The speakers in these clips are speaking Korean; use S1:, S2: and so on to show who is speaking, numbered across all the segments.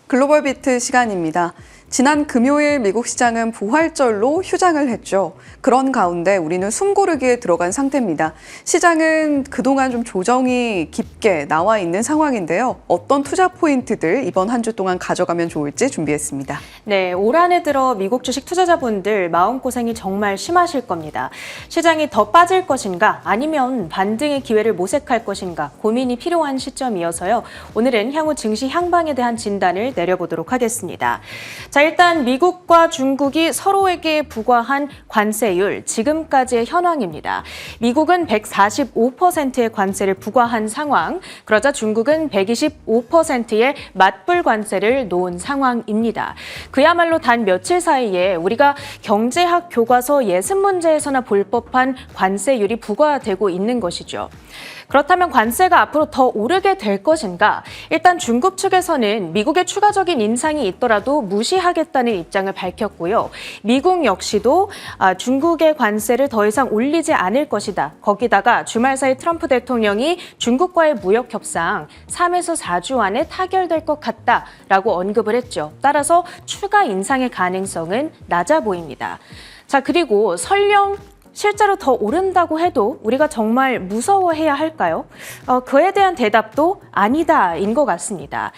S1: 글로벌 비트 시간입니다. 지난 금요일 미국 시장은 부활절로 휴장을 했죠. 그런 가운데 우리는 숨고르기에 들어간 상태입니다. 시장은 그동안 좀 조정이 깊게 나와 있는 상황인데요. 어떤 투자 포인트들 이번 한 주 동안 가져가면 좋을지 준비했습니다.
S2: 네, 올 한 해 들어 미국 주식 투자자분들 마음고생이 정말 심하실 겁니다. 시장이 더 빠질 것인가 아니면 반등의 기회를 모색할 것인가 고민이 필요한 시점이어서요. 오늘은 향후 증시 향방에 대한 진단을 내려보도록 하겠습니다. 자, 일단 미국과 중국이 서로에게 부과한 관세율, 지금까지의 현황입니다. 미국은 145%의 관세를 부과한 상황, 그러자 중국은 125%의 맞불 관세를 놓은 상황입니다. 그야말로 단 며칠 사이에 우리가 경제학 교과서 예습 문제에서나 볼 법한 관세율이 부과되고 있는 것이죠. 그렇다면 관세가 앞으로 더 오르게 될 것인가? 일단 중국 측에서는 미국의 추가적인 인상이 있더라도 무시하겠다는 입장을 밝혔고요. 미국 역시도 중국의 관세를 더 이상 올리지 않을 것이다. 거기다가 주말 사이 트럼프 대통령이 중국과의 무역 협상 3에서 4주 안에 타결될 것 같다라고 언급을 했죠. 따라서 추가 인상의 가능성은 낮아 보입니다. 자, 그리고 설령 실제로 더 오른다고 해도 우리가 정말 무서워해야 할까요? 그에 대한 대답도 아니다인 것 같습니다.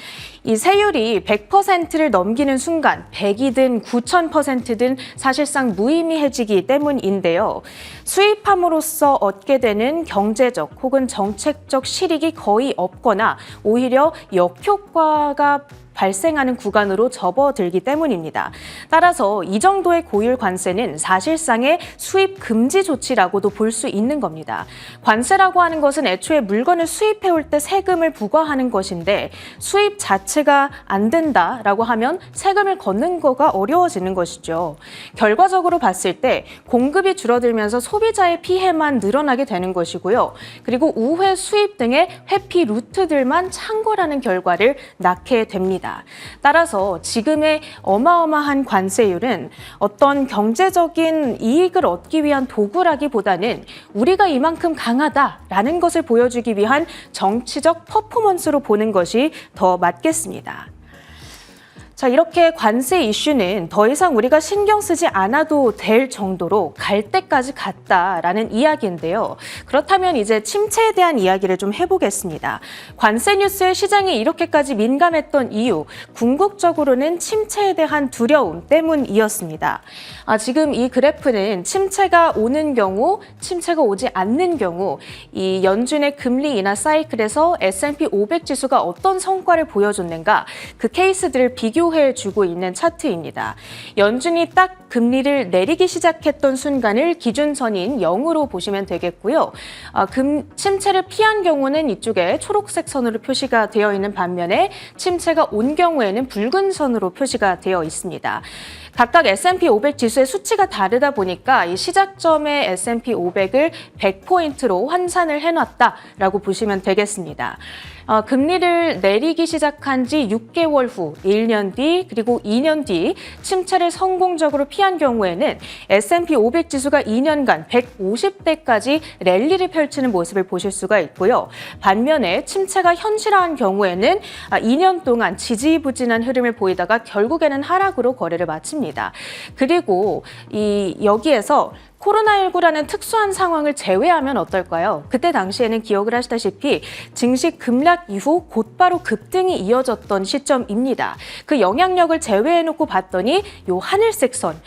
S2: 이 세율이 100%를 넘기는 순간 100이든 9000%든 사실상 무의미해지기 때문인데요. 수입함으로써 얻게 되는 경제적 혹은 정책적 실익이 거의 없거나 오히려 역효과가 발생하는 구간으로 접어들기 때문입니다. 따라서 이 정도의 고율 관세는 사실상의 수입 금지 조치라고도 볼 수 있는 겁니다. 관세라고 하는 것은 애초에 물건을 수입해올 때 세금을 부과하는 것인데 수입 자체가 안 된다라고 하면 세금을 걷는 거가 어려워지는 것이죠. 결과적으로 봤을 때 공급이 줄어들면서 소비자의 피해만 늘어나게 되는 것이고요. 그리고 우회 수입 등의 회피 루트들만 창궐하는 결과를 낳게 됩니다. 따라서 지금의 어마어마한 관세율은 어떤 경제적인 이익을 얻기 위한 도구라기보다는 우리가 이만큼 강하다라는 것을 보여주기 위한 정치적 퍼포먼스로 보는 것이 더 맞겠습니다. 자, 이렇게 관세 이슈는 더 이상 우리가 신경 쓰지 않아도 될 정도로 갈 때까지 갔다라는 이야기인데요. 그렇다면 이제 침체에 대한 이야기를 좀 해보겠습니다. 관세 뉴스에 시장이 이렇게까지 민감했던 이유, 궁극적으로는 침체에 대한 두려움 때문이었습니다. 지금 이 그래프는 침체가 오는 경우, 침체가 오지 않는 경우 이 연준의 금리 인하 사이클에서 S&P 500 지수가 어떤 성과를 보여줬는가 그 케이스들을 비교해주고 있는 차트입니다. 연준이 딱 금리를 내리기 시작했던 순간을 기준선인 0으로 보시면 되겠고요. 침체를 피한 경우는 이쪽에 초록색 선으로 표시가 되어 있는 반면에 침체가 온 경우에는 붉은 선으로 표시가 되어 있습니다. 각각 S&P 500 지수의 수치가 다르다 보니까 이 시작점의 S&P 500을 100포인트로 환산을 해놨다라고 보시면 되겠습니다. 금리를 내리기 시작한 지 6개월 후, 1년 뒤, 그리고 2년 뒤 침체를 성공적으로 피한 경우에는 S&P 500 지수가 2년간 150대까지 랠리를 펼치는 모습을 보실 수가 있고요. 반면에 침체가 현실화한 경우에는 2년 동안 지지부진한 흐름을 보이다가 결국에는 하락으로 거래를 마칩니다. 그리고 여기에서 코로나19라는 특수한 상황을 제외하면 어떨까요? 그때 당시에는 기억을 하시다시피 증시 급락 이후 곧바로 급등이 이어졌던 시점입니다. 그 영향력을 제외해놓고 봤더니 요 하늘색 선,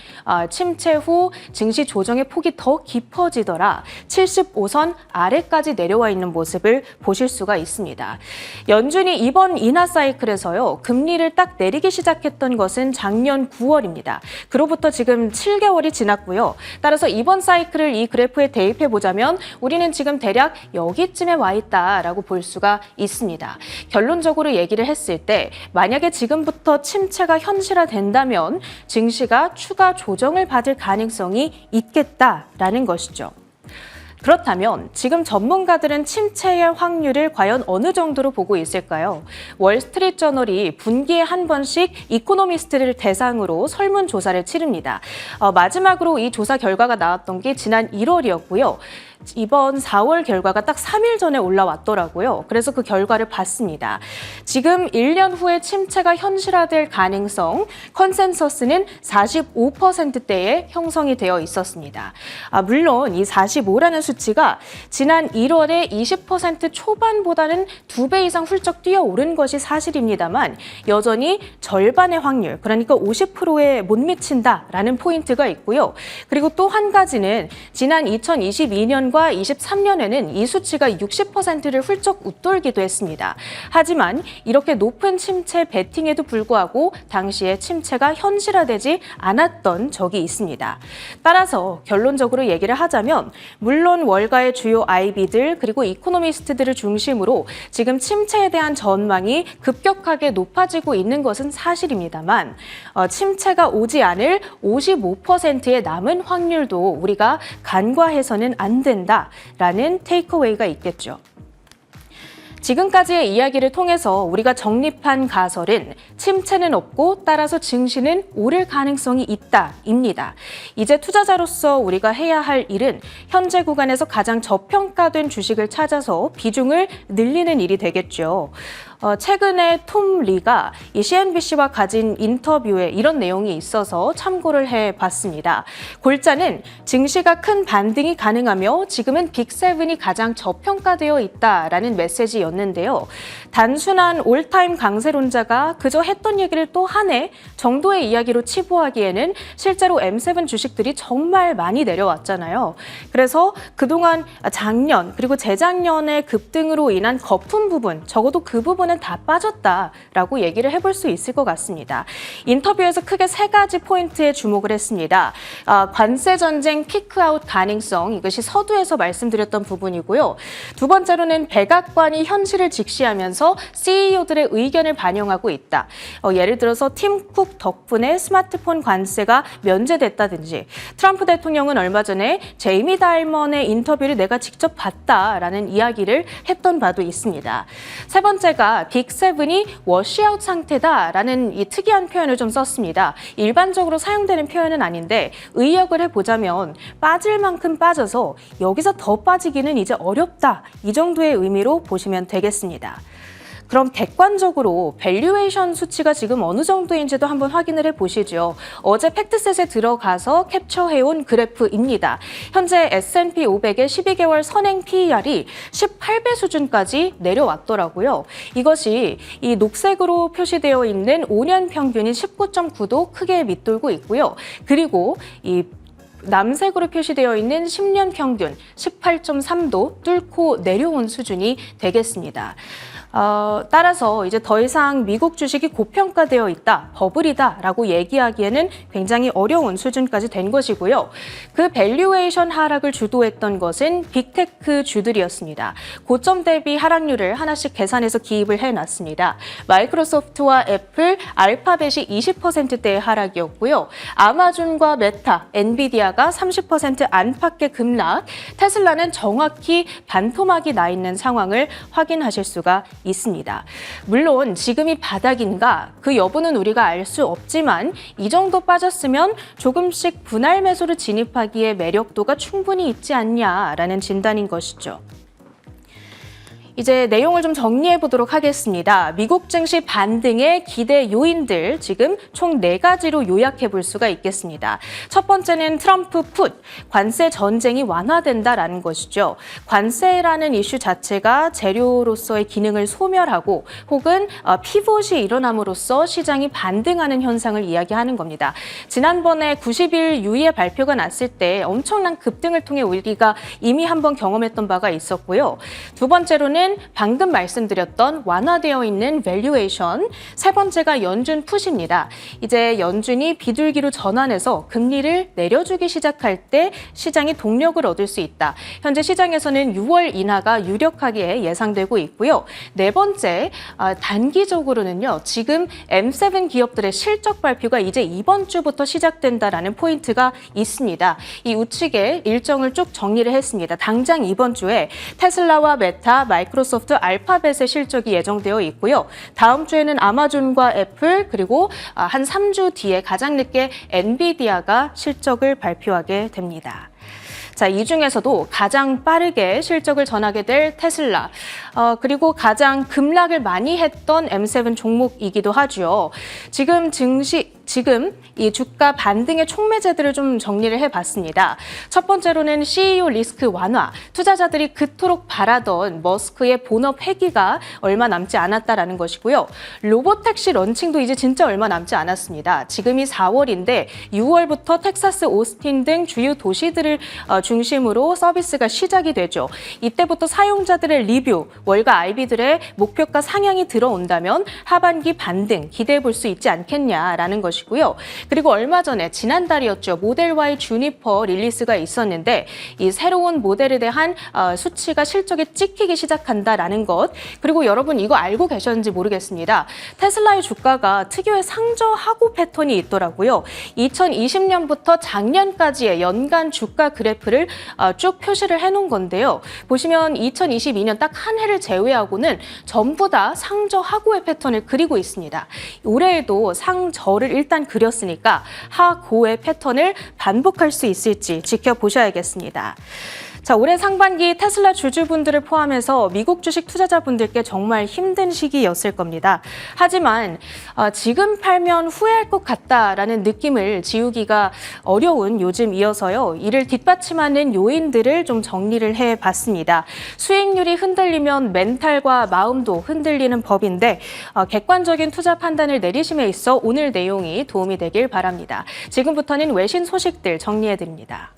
S2: 침체 후 증시 조정의 폭이 더 깊어지더라 75선 아래까지 내려와 있는 모습을 보실 수가 있습니다. 연준이 이번 인하 사이클에서요, 금리를 딱 내리기 시작했던 것은 작년 9월입니다. 그로부터 지금 7개월이 지났고요. 따라서 이번 사이클을 이 그래프에 대입해 보자면 우리는 지금 대략 여기쯤에 와 있다라고 볼 수가 있습니다. 결론적으로 얘기를 했을 때 만약에 지금부터 침체가 현실화된다면 증시가 추가 조정을 받을 가능성이 있겠다라는 것이죠. 그렇다면 지금 전문가들은 침체의 확률을 과연 어느 정도로 보고 있을까요? 월스트리트저널이 분기에 한 번씩 이코노미스트를 대상으로 설문조사를 치릅니다. 마지막으로 이 조사 결과가 나왔던 게 지난 1월이었고요. 이번 4월 결과가 딱 3일 전에 올라왔더라고요. 그래서 그 결과를 봤습니다. 지금 1년 후에 침체가 현실화될 가능성, 컨센서스는 45%대에 형성이 되어 있었습니다. 물론 이 45라는 수치가 지난 1월에 20% 초반보다는 2배 이상 훌쩍 뛰어오른 것이 사실입니다만 여전히 절반의 확률, 그러니까 50%에 못 미친다라는 포인트가 있고요. 그리고 또 한 가지는 지난 2022년과 23년에는 이 수치가 60%를 훌쩍 웃돌기도 했습니다. 하지만 이렇게 높은 침체 베팅에도 불구하고 당시에 침체가 현실화되지 않았던 적이 있습니다. 따라서 결론적으로 얘기를 하자면 물론 월가의 주요 IB들 그리고 이코노미스트들을 중심으로 지금 침체에 대한 전망이 급격하게 높아지고 있는 것은 사실입니다만 침체가 오지 않을 55%의 남은 확률도 우리가 간과해서는 안 된다라는 테이크어웨이가 있겠죠. 지금까지의 이야기를 통해서 우리가 정립한 가설은 침체는 없고 따라서 증시는 오를 가능성이 있다입니다. 이제 투자자로서 우리가 해야 할 일은 현재 구간에서 가장 저평가된 주식을 찾아서 비중을 늘리는 일이 되겠죠. 최근에 톰 리가 이 CNBC와 가진 인터뷰에 이런 내용이 있어서 참고를 해봤습니다. 골자는 증시가 큰 반등이 가능하며 지금은 빅7이 가장 저평가되어 있다라는 메시지였는데요. 단순한 올타임 강세론자가 그저 했던 얘기를 또 한 해 정도의 이야기로 치부하기에는 실제로 M7 주식들이 정말 많이 내려왔잖아요. 그래서 그동안 작년 그리고 재작년의 급등으로 인한 거품 부분, 적어도 그 부분은 다 빠졌다라고 얘기를 해볼 수 있을 것 같습니다. 인터뷰에서 크게 세 가지 포인트에 주목을 했습니다. 관세 전쟁 피크아웃 가능성, 이것이 서두에서 말씀드렸던 부분이고요. 두 번째로는 백악관이 현실을 직시하면서 CEO들의 의견을 반영하고 있다. 예를 들어서 팀 쿡 덕분에 스마트폰 관세가 면제됐다든지 트럼프 대통령은 얼마 전에 제이미 다이먼의 인터뷰를 내가 직접 봤다라는 이야기를 했던 바도 있습니다. 세 번째가 빅7이 워시아웃 상태다라는 이 특이한 표현을 좀 썼습니다. 일반적으로 사용되는 표현은 아닌데 의역을 해보자면 빠질 만큼 빠져서 여기서 더 빠지기는 이제 어렵다. 이 정도의 의미로 보시면 되겠습니다. 그럼 객관적으로 밸류에이션 수치가 지금 어느 정도인지도 한번 확인을 해보시죠. 어제 팩트셋에 들어가서 캡처해온 그래프입니다. 현재 S&P 500의 12개월 선행 PER이 18배 수준까지 내려왔더라고요. 이것이 이 녹색으로 표시되어 있는 5년 평균인 19.9도 크게 밑돌고 있고요. 그리고 이 남색으로 표시되어 있는 10년 평균 18.3도 뚫고 내려온 수준이 되겠습니다. 따라서 이제 더 이상 미국 주식이 고평가되어 있다, 버블이다라고 얘기하기에는 굉장히 어려운 수준까지 된 것이고요. 그 밸류에이션 하락을 주도했던 것은 빅테크 주들이었습니다. 고점 대비 하락률을 하나씩 계산해서 기입을 해놨습니다. 마이크로소프트와 애플, 알파벳이 20%대의 하락이었고요. 아마존과 메타, 엔비디아가 30% 안팎의 급락, 테슬라는 정확히 반토막이 나 있는 상황을 확인하실 수가 있습니다. 물론 지금이 바닥인가 그 여부는 우리가 알 수 없지만 이 정도 빠졌으면 조금씩 분할 매수를 진입하기에 매력도가 충분히 있지 않냐라는 진단인 것이죠. 이제 내용을 좀 정리해 보도록 하겠습니다. 미국 증시 반등의 기대 요인들 지금 총 4가지로 요약해 볼 수가 있겠습니다. 첫 번째는 트럼프 풋, 관세 전쟁이 완화된다라는 것이죠. 관세라는 이슈 자체가 재료로서의 기능을 소멸하고 혹은 피봇이 일어남으로써 시장이 반등하는 현상을 이야기하는 겁니다. 지난번에 90일 유예 발표가 났을 때 엄청난 급등을 통해 우리가 이미 한번 경험했던 바가 있었고요. 두 번째로는 방금 말씀드렸던 완화되어 있는 밸류에이션, 세 번째가 연준 풋입니다. 이제 연준이 비둘기로 전환해서 금리를 내려주기 시작할 때 시장이 동력을 얻을 수 있다. 현재 시장에서는 6월 인하가 유력하게 예상되고 있고요. 네 번째, 단기적으로는요. 지금 M7 기업들의 실적 발표가 이제 이번 주부터 시작된다라는 포인트가 있습니다. 이 우측에 일정을 쭉 정리를 했습니다. 당장 이번 주에 테슬라와 메타, 마이크로소프트, 알파벳의 실적이 예정되어 있고요. 다음 주에는 아마존과 애플, 그리고 한 3주 뒤에 가장 늦게 엔비디아가 실적을 발표하게 됩니다. 자, 이 중에서도 가장 빠르게 실적을 전하게 될 테슬라, 그리고 가장 급락을 많이 했던 M7 종목이기도 하죠. 지금 이 주가 반등의 촉매제들을 좀 정리를 해봤습니다. 첫 번째로는 CEO 리스크 완화, 투자자들이 그토록 바라던 머스크의 본업 회기가 얼마 남지 않았다라는 것이고요. 로보택시 런칭도 이제 진짜 얼마 남지 않았습니다. 지금이 4월인데 6월부터 텍사스 오스틴 등 주요 도시들을 중심으로 서비스가 시작이 되죠. 이때부터 사용자들의 리뷰, 월가 IB들의 목표가 상향이 들어온다면 하반기 반등 기대해 볼 수 있지 않겠냐라는 것이고요. 그리고 얼마 전에 지난달이었죠. 모델 Y 주니퍼 릴리스가 있었는데 이 새로운 모델에 대한 수치가 실적에 찍히기 시작한다라는 것. 그리고 여러분 이거 알고 계셨는지 모르겠습니다. 테슬라의 주가가 특유의 상저하고 패턴이 있더라고요. 2020년부터 작년까지의 연간 주가 그래프를 쭉 표시를 해놓은 건데요. 보시면 2022년 딱 한 해를 제외하고는 전부 다 상저하고의 패턴을 그리고 있습니다. 올해에도 상저를 일단 그렸으니까 하고의 패턴을 반복할 수 있을지 지켜보셔야겠습니다. 자, 올해 상반기 테슬라 주주분들을 포함해서 미국 주식 투자자분들께 정말 힘든 시기였을 겁니다. 하지만 지금 팔면 후회할 것 같다라는 느낌을 지우기가 어려운 요즘이어서요. 이를 뒷받침하는 요인들을 좀 정리를 해봤습니다. 수익률이 흔들리면 멘탈과 마음도 흔들리는 법인데 객관적인 투자 판단을 내리심에 있어 오늘 내용이 도움이 되길 바랍니다. 지금부터는 외신 소식들 정리해드립니다.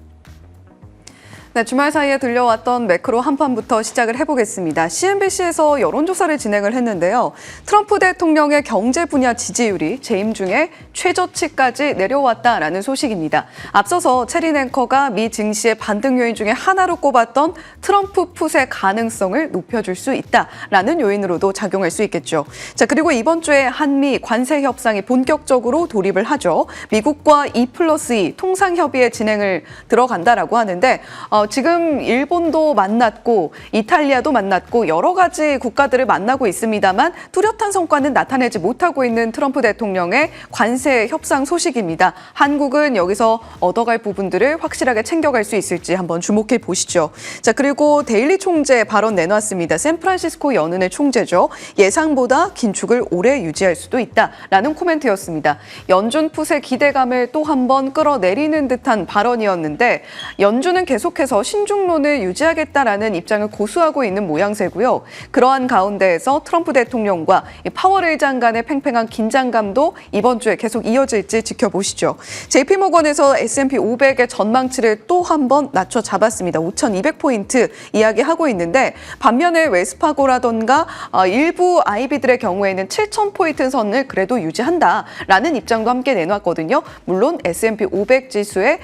S1: 네, 주말 사이에 들려왔던 매크로 한판부터 시작을 해보겠습니다. CNBC에서 여론조사를 진행을 했는데요. 트럼프 대통령의 경제 분야 지지율이 재임 중에 최저치까지 내려왔다라는 소식입니다. 앞서서 체린 앵커가 미 증시의 반등 요인 중에 하나로 꼽았던 트럼프 풋의 가능성을 높여줄 수 있다라는 요인으로도 작용할 수 있겠죠. 자, 그리고 이번 주에 한미 관세 협상이 본격적으로 돌입을 하죠. 미국과 2+2 통상협의회 진행을 들어간다라고 하는데 지금 일본도 만났고 이탈리아도 만났고 여러 가지 국가들을 만나고 있습니다만 뚜렷한 성과는 나타내지 못하고 있는 트럼프 대통령의 관세 협상 소식입니다. 한국은 여기서 얻어갈 부분들을 확실하게 챙겨갈 수 있을지 한번 주목해 보시죠. 자, 그리고 데일리 총재 발언 내놨습니다. 샌프란시스코 연은의 총재죠. 예상보다 긴축을 오래 유지할 수도 있다라는 코멘트였습니다. 연준 풋의 기대감을 또 한 번 끌어내리는 듯한 발언이었는데 연준은 계속해서 신중론을 유지하겠다라는 입장을 고수하고 있는 모양새고요. 그러한 가운데에서 트럼프 대통령과 파월 의장 간의 팽팽한 긴장감도 이번 주에 계속 이어질지 지켜보시죠. JP모건에서 S&P 500의 전망치를 또 한 번 낮춰 잡았습니다. 5,200포인트 이야기하고 있는데 반면에 웨스파고라던가 일부 IB들의 경우에는 7,000포인트 선을 그래도 유지한다라는 입장도 함께 내놨거든요. 물론 S&P 500 지수의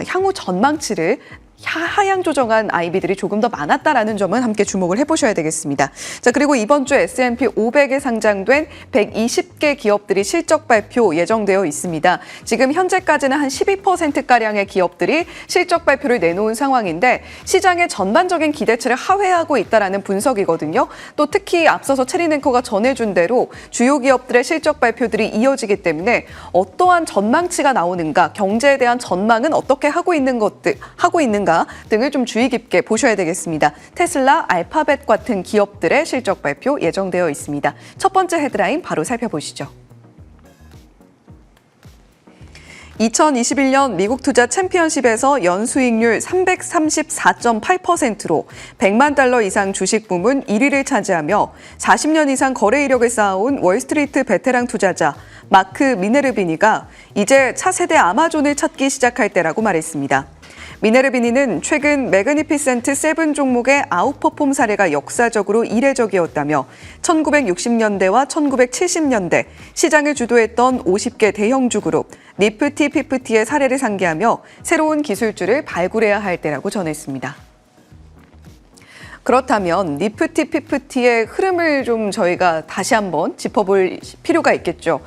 S1: 향후 전망치를 하향 조정한 IB들이 조금 더 많았다라는 점은 함께 주목을 해보셔야 되겠습니다. 자, 그리고 이번 주 S&P 500에 상장된 120개 기업들이 실적 발표 예정되어 있습니다. 지금 현재까지는 한 12%가량의 기업들이 실적 발표를 내놓은 상황인데 시장의 전반적인 기대치를 하회하고 있다라는 분석이거든요. 또 특히 앞서서 체린 앵커가 전해준 대로 주요 기업들의 실적 발표들이 이어지기 때문에 어떠한 전망치가 나오는가, 경제에 대한 전망은 어떻게 하고 있는가 등을 좀 주의 깊게 보셔야 되겠습니다. 테슬라, 알파벳 같은 기업들의 실적 발표 예정되어 있습니다. 첫 번째 헤드라인 바로 살펴보시죠. 2021년 미국 투자 챔피언십에서 연수익률 334.8%로 100만 달러 이상 주식 부문 1위를 차지하며 40년 이상 거래 이력을 쌓아온 월스트리트 베테랑 투자자 마크 미네르비니가 이제 차세대 아마존을 찾기 시작할 때라고 말했습니다. 미네르비니는 최근 매그니피센트 7 종목의 아웃퍼폼 사례가 역사적으로 이례적이었다며 1960년대와 1970년대 시장을 주도했던 50개 대형주 그룹 니프티 피프티의 사례를 상기하며 새로운 기술주를 발굴해야 할 때라고 전했습니다. 그렇다면 니프티 피프티의 흐름을 좀 저희가 다시 한번 짚어볼 필요가 있겠죠.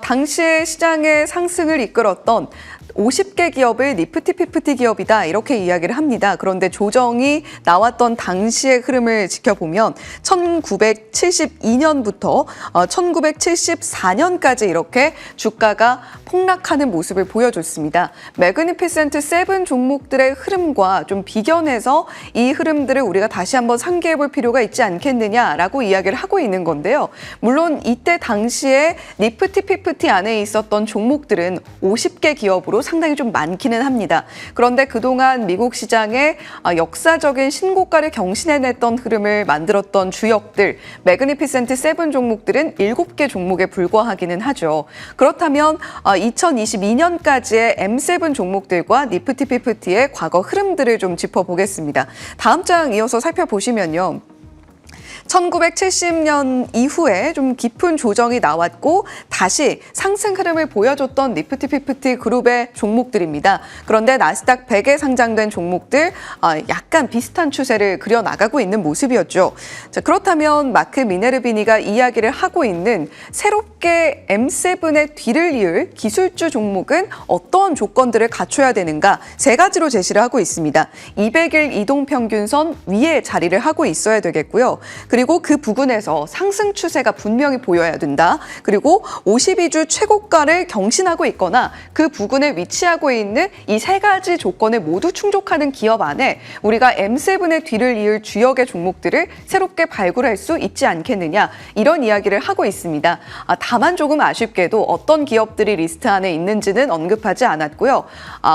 S1: 당시에 시장의 상승을 이끌었던 50개 기업을 니프티 피프티 기업이다 이렇게 이야기를 합니다. 그런데 조정이 나왔던 당시의 흐름을 지켜보면 1972년부터 1974년까지 이렇게 주가가 폭락하는 모습을 보여줬습니다. 매그니피센트 7 종목들의 흐름과 좀 비견해서 이 흐름들을 우리가 다시 한번 상기해 볼 필요가 있지 않겠느냐라고 이야기를 하고 있는 건데요. 물론 이때 당시에 니프티 피프티 안에 있었던 종목들은 50개 기업으로 상당히 좀 많기는 합니다. 그런데 그동안 미국 시장의 역사적인 신고가를 경신해냈던 흐름을 만들었던 주역들, 매그니피센트 7 종목들은 7개 종목에 불과하기는 하죠. 그렇다면 2022년까지의 M7 종목들과 니프티 피프티의 과거 흐름들을 좀 짚어보겠습니다. 다음 장 이어서 살펴보시면요. 1970년 이후에 좀 깊은 조정이 나왔고 다시 상승 흐름을 보여줬던 니프티 피프티 그룹의 종목들입니다. 그런데 나스닥 100에 상장된 종목들 약간 비슷한 추세를 그려나가고 있는 모습이었죠. 자, 그렇다면 마크 미네르비니가 이야기를 하고 있는 새롭게 M7의 뒤를 이을 기술주 종목은 어떤 조건들을 갖춰야 되는가 세 가지로 제시를 하고 있습니다. 200일 이동평균선 위에 자리를 하고 있어야 되겠고요. 그리고 그 부근에서 상승 추세가 분명히 보여야 된다. 그리고 52주 최고가를 경신하고 있거나 그 부근에 위치하고 있는 이 세 가지 조건에 모두 충족하는 기업 안에 우리가 M7의 뒤를 이을 주역의 종목들을 새롭게 발굴할 수 있지 않겠느냐 이런 이야기를 하고 있습니다. 다만 조금 아쉽게도 어떤 기업들이 리스트 안에 있는지는 언급하지 않았고요.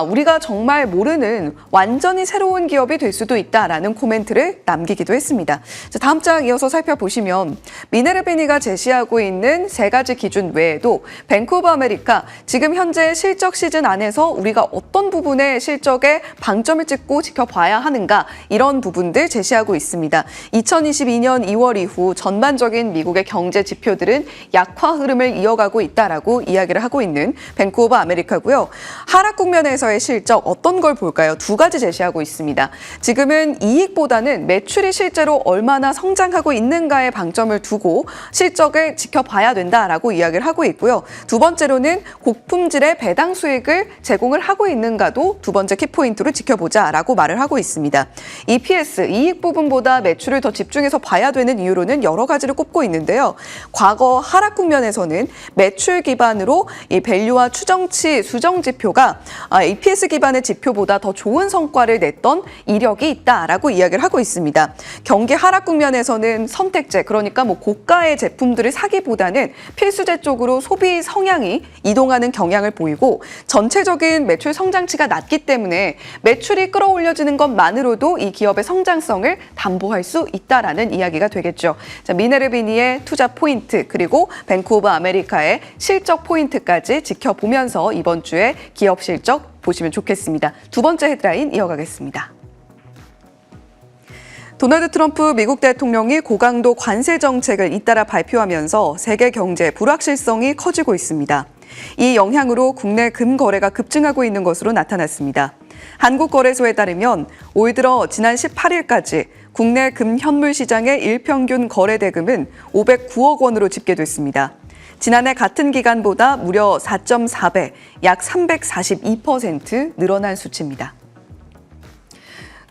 S1: 우리가 정말 모르는 완전히 새로운 기업이 될 수도 있다라는 코멘트를 남기기도 했습니다. 자, 다음 장 이어서 살펴보시면 미네르비니가 제시하고 있는 세 가지 기준 외에도 뱅크 오브 아메리카 지금 현재 실적 시즌 안에서 우리가 어떤 부분에 실적에 방점을 찍고 지켜봐야 하는가 이런 부분들 제시하고 있습니다. 2022년 2월 이후 전반적인 미국의 경제 지표들은 약화 흐름을 이어가고 있다라고 이야기를 하고 있는 뱅크 오브 아메리카고요. 하락 국면에서의 실적 어떤 걸 볼까요? 두 가지 제시하고 있습니다. 지금은 이익보다는 매출이 실제로 얼마나 성장하고 있는가에 방점을 두고 실적을 지켜봐야 된다라고 이야기를 하고 있고요. 두 번째로는 고품질의 배당 수익을 제공을 하고 있는가도 두 번째 키포인트로 지켜보자라고 말을 하고 있습니다. EPS, 이익 부분보다 매출을 더 집중해서 봐야 되는 이유로는 여러 가지를 꼽고 있는데요. 과거 하락 국면에서는 매출 기반으로 이 밸류와 추정치 수정 지표가 EPS 기반의 지표보다 더 좋은 성과를 냈던 이력이 있다라고 이야기를 하고 있습니다. 경기 하락 국면에서는 선택제, 그러니까 고가의 제품들을 사기보다는 필수제 쪽으로 소비 성향이 이동하는 경향을 보이고 전체적인 매출 성장치가 낮기 때문에 매출이 끌어올려지는 것만으로도 이 기업의 성장성을 담보할 수 있다라는 이야기가 되겠죠. 자, 미네르비니의 투자 포인트 그리고 뱅크 오브 아메리카의 실적 포인트까지 지켜보면서 이번 주에 기업 실적 보시면 좋겠습니다. 두 번째 헤드라인 이어가겠습니다. 도널드 트럼프 미국 대통령이 고강도 관세 정책을 잇따라 발표하면서 세계 경제 불확실성이 커지고 있습니다. 이 영향으로 국내 금 거래가 급증하고 있는 것으로 나타났습니다. 한국거래소에 따르면 올 들어 지난 18일까지 국내 금 현물 시장의 일평균 거래 대금은 509억 원으로 집계됐습니다. 지난해 같은 기간보다 무려 4.4배, 약 342% 늘어난 수치입니다.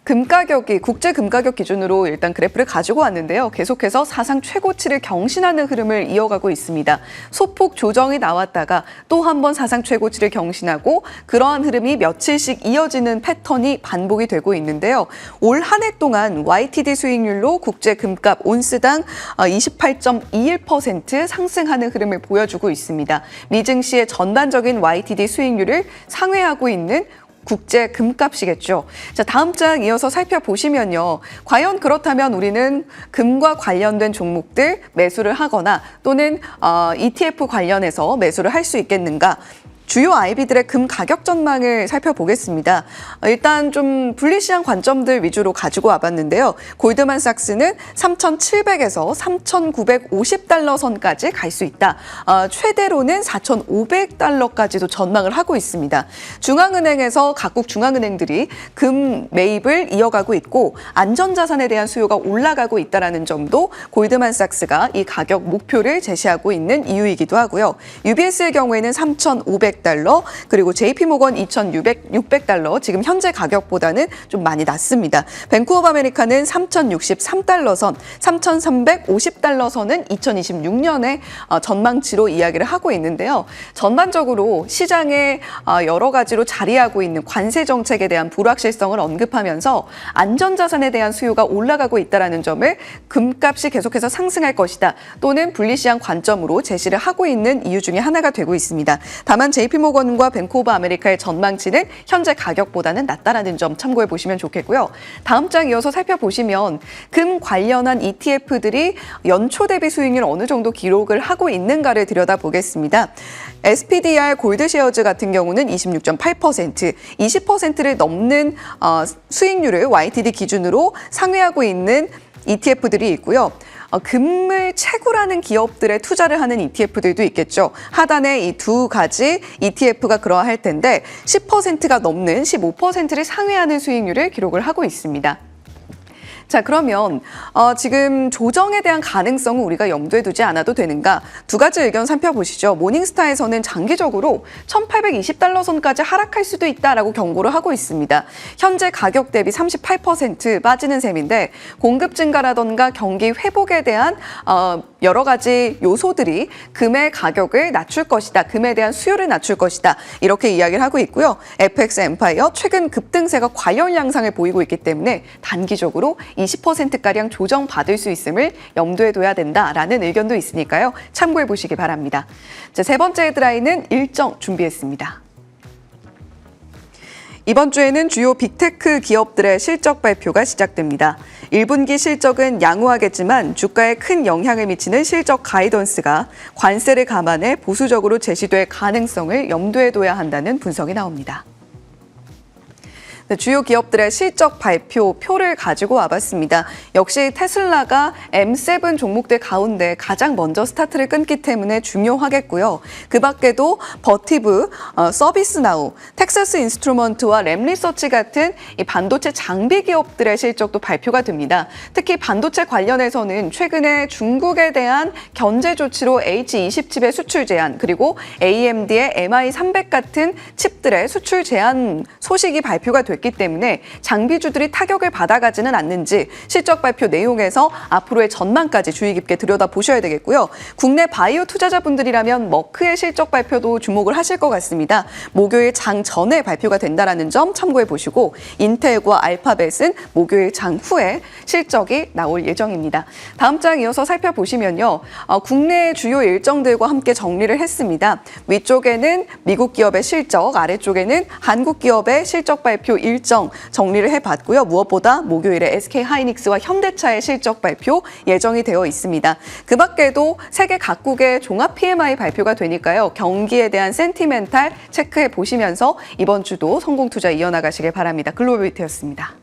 S1: 금 가격이 국제 금 가격 기준으로 일단 그래프를 가지고 왔는데요. 계속해서 사상 최고치를 경신하는 흐름을 이어가고 있습니다. 소폭 조정이 나왔다가 또 한 번 사상 최고치를 경신하고 그러한 흐름이 며칠씩 이어지는 패턴이 반복이 되고 있는데요. 올 한 해 동안 YTD 수익률로 국제 금값 온스당 28.21% 상승하는 흐름을 보여주고 있습니다. 미증시의 전반적인 YTD 수익률을 상회하고 있는 국제 금값이겠죠. 자, 다음 장 이어서 살펴보시면요. 과연 그렇다면 우리는 금과 관련된 종목들 매수를 하거나 또는 ETF 관련해서 매수를 할 수 있겠는가? 주요 IB들의 금 가격 전망을 살펴보겠습니다. 일단 좀 분리시장 관점들 위주로 가지고 와봤는데요. 골드만삭스는 3,700에서 3,950달러 선까지 갈 수 있다. 최대로는 4,500달러까지도 전망을 하고 있습니다. 중앙은행에서 각국 중앙은행들이 금 매입을 이어가고 있고 안전자산에 대한 수요가 올라가고 있다는 점도 골드만삭스가 이 가격 목표를 제시하고 있는 이유이기도 하고요. UBS의 경우에는 3,500 2,600달러, 그리고 JP모건 2,600달러, 지금 현재 가격보다는 좀 많이 낮습니다. 뱅크 오브 아메리카는 3,063달러 선, 3,350달러 선은 2026년에 전망치로 이야기를 하고 있는데요. 전반적으로 시장에 여러 가지로 자리하고 있는 관세 정책에 대한 불확실성을 언급하면서 안전자산에 대한 수요가 올라가고 있다는 점을 금값이 계속해서 상승할 것이다, 또는 불리시한 관점으로 제시를 하고 있는 이유 중에 하나가 되고 있습니다. 다만 JP모건과 뱅크 오브 아메리카의 전망치는 현재 가격보다는 낮다라는 점 참고해 보시면 좋겠고요. 다음 장 이어서 살펴보시면 금 관련한 ETF들이 연초 대비 수익률 어느 정도 기록을 하고 있는가를 들여다보겠습니다. SPDR 골드쉐어즈 같은 경우는 26.8%, 20%를 넘는 수익률을 YTD 기준으로 상회하고 있는 ETF들이 있고요. 금을 채굴하는 기업들에 투자를 하는 ETF들도 있겠죠. 하단에 이 두 가지 ETF가 그러할 텐데 10%가 넘는 15%를 상회하는 수익률을 기록을 하고 있습니다. 자, 그러면 지금 조정에 대한 가능성은 우리가 염두에 두지 않아도 되는가? 두 가지 의견 살펴보시죠. 모닝스타에서는 장기적으로 1,820달러 선까지 하락할 수도 있다라고 경고를 하고 있습니다. 현재 가격 대비 38% 빠지는 셈인데, 공급 증가라던가 경기 회복에 대한 여러 가지 요소들이 금의 가격을 낮출 것이다, 금에 대한 수요를 낮출 것이다, 이렇게 이야기를 하고 있고요. FX 엠파이어 최근 급등세가 과열 양상을 보이고 있기 때문에 단기적으로 20%가량 조정받을 수 있음을 염두에 둬야 된다라는 의견도 있으니까요. 참고해 보시기 바랍니다. 자, 세 번째 헤드라인은 일정 준비했습니다. 이번 주에는 주요 빅테크 기업들의 실적 발표가 시작됩니다. 1분기 실적은 양호하겠지만 주가에 큰 영향을 미치는 실적 가이던스가 관세를 감안해 보수적으로 제시될 가능성을 염두에 둬야 한다는 분석이 나옵니다. 주요 기업들의 실적 발표표를 가지고 와봤습니다. 역시 테슬라가 M7 종목들 가운데 가장 먼저 스타트를 끊기 때문에 중요하겠고요. 그 밖에도 버티브, 서비스나우, 텍사스 인스트루먼트와 램리서치 같은 이 반도체 장비 기업들의 실적도 발표가 됩니다. 특히 반도체 관련해서는 최근에 중국에 대한 견제 조치로 H20 칩의 수출 제한, 그리고 AMD의 MI300 같은 칩들의 수출 제한 소식이 발표가 됐기 때문에 장비주들이 타격을 받아가지는 않는지 실적 발표 내용에서 앞으로의 전망까지 주의 깊게 들여다보셔야 되겠고요. 국내 바이오 투자자분들이라면 머크의 실적 발표도 주목을 하실 것 같습니다. 목요일 장 전에 발표가 된다는 점 참고해 보시고, 인텔과 알파벳은 목요일 장 후에 실적이 나올 예정입니다. 다음 장 이어서 살펴보시면요. 국내 주요 일정들과 함께 정리를 했습니다. 위쪽에는 미국 기업의 실적, 아래쪽에는 한국 기업의 실적 발표 일정 정리를 해봤고요. 무엇보다 목요일에 SK하이닉스와 현대차의 실적 발표 예정이 되어 있습니다. 그 밖에도 세계 각국의 종합 PMI 발표가 되니까요. 경기에 대한 센티멘탈 체크해 보시면서 이번 주도 성공 투자 이어나가시길 바랍니다. 글로벌 비트였습니다.